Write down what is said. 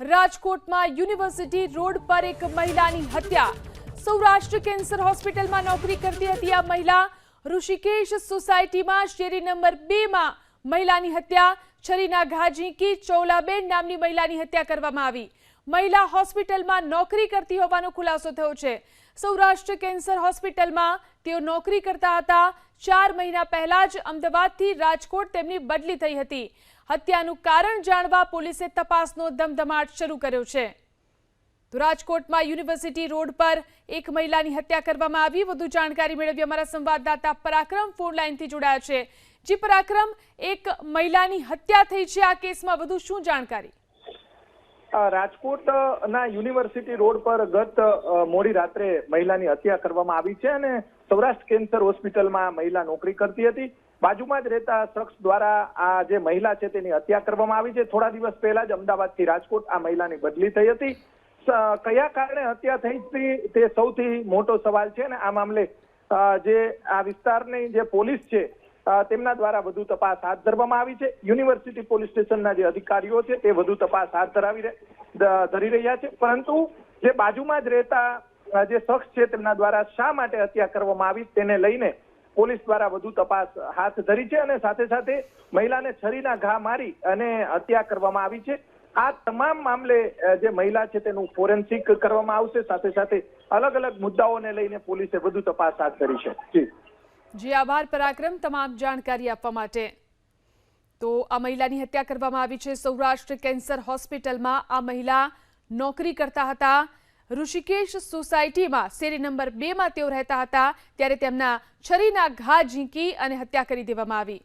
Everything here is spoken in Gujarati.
રાજકોટમાં યુનિવર્સિટી રોડ પર એક મહિલાની હત્યા। સૌરાષ્ટ્ર કેન્સર હોસ્પિટલમાં નોકરી કરતી હતી આ મહિલા। ઋષિકેશ સોસાયટીમાં શેરી નંબર 2 માં મહિલાની હત્યા। છરીના ઘા ઝીંકી ચોલાબેન નામની મહિલાની હત્યા કરવામાં આવી। મહિલા હોસ્પિટલમાં નોકરી કરતી હોવાનો ખુલાસો થયો છે। સૌરાષ્ટ્ર કેન્સર હોસ્પિટલમાં તેઓ નોકરી કરતા હતા। 4 મહિના પહેલા જ અમદાવાદથી રાજકોટ તેમની બદલી થઈ હતી। હત્યાનું કારણ જાણવા પોલીસે તપાસનો ધમધમાટ શરૂ કર્યો છે। તો રાજકોટમાં યુનિવર્સિટી રોડ પર એક મહિલાની હત્યા કરવામાં આવી। વધુ જાણકારી મેળવી અમારા સંવાદદાતા પરાક્રમ ફોન લાઈનથી જોડાયા છે। જી પરાક્રમ, એક મહિલાની હત્યા થઈ છે, આ કેસમાં વધુ શું જાણકારી? રાજકોટના યુનિવર્સિટી રોડ પર ગત મોડી રાત્રે મહિલાની હત્યા કરવામાં આવી છે અને સૌરાષ્ટ્ર કેન્સર હોસ્પિટલમાં મહિલા નોકરી કરતી હતી। બાજુમાં જ રહેતા શખ્સ દ્વારા આ જે મહિલા છે તેની હત્યા કરવામાં આવી છે। થોડા દિવસ પહેલા જ અમદાવાદથી રાજકોટ આ મહિલાની બદલી થઈ હતી। કયા કારણે હત્યા થઈ હતી તે સૌથી મોટો સવાલ છે અને આ મામલે જે આ વિસ્તારની જે પોલીસ છે તેમના દ્વારા વધુ તપાસ હાથ ધરવામાં આવી છે। યુનિવર્સિટી પોલીસ સ્ટેશનના જે અધિકારીઓ છે તે વધુ તપાસ હાથ ધરી રહ્યા છે, પરંતુ જે બાજુમાં જ રહેતા જે શખ્સ છે તેમના દ્વારા શા માટે હત્યા કરવામાં આવી તેને લઈને પોલીસ દ્વારા વધુ તપાસ હાથ ધરી છે અને સાથે સાથે મહિલાને છરીના ઘા મારી અને હત્યા કરવામાં આવી છે। આ તમામ મામલે જે મહિલા છે તેનું ફોરેન્સિક કરવામાં આવશે। સાથે સાથે અલગ અલગ મુદ્દાઓને લઈને પોલીસે વધુ તપાસ હાથ ધરી છે। જી આભાર પરાક્રમ, તમામ જાણકારી આપવા માટે। તો આ મહિલાની હત્યા કરવામાં આવી છે। સૌરાષ્ટ્ર કેન્સર હોસ્પિટલમાં આ મહિલા નોકરી કરતા હતા। ઋષિકેશ સોસાયટીમાં શેરી નંબર 2 માં તેઓ રહેતા હતા, ત્યારે તેમના છરીના ઘા ઝીંકી અને હત્યા કરી દેવામાં આવી।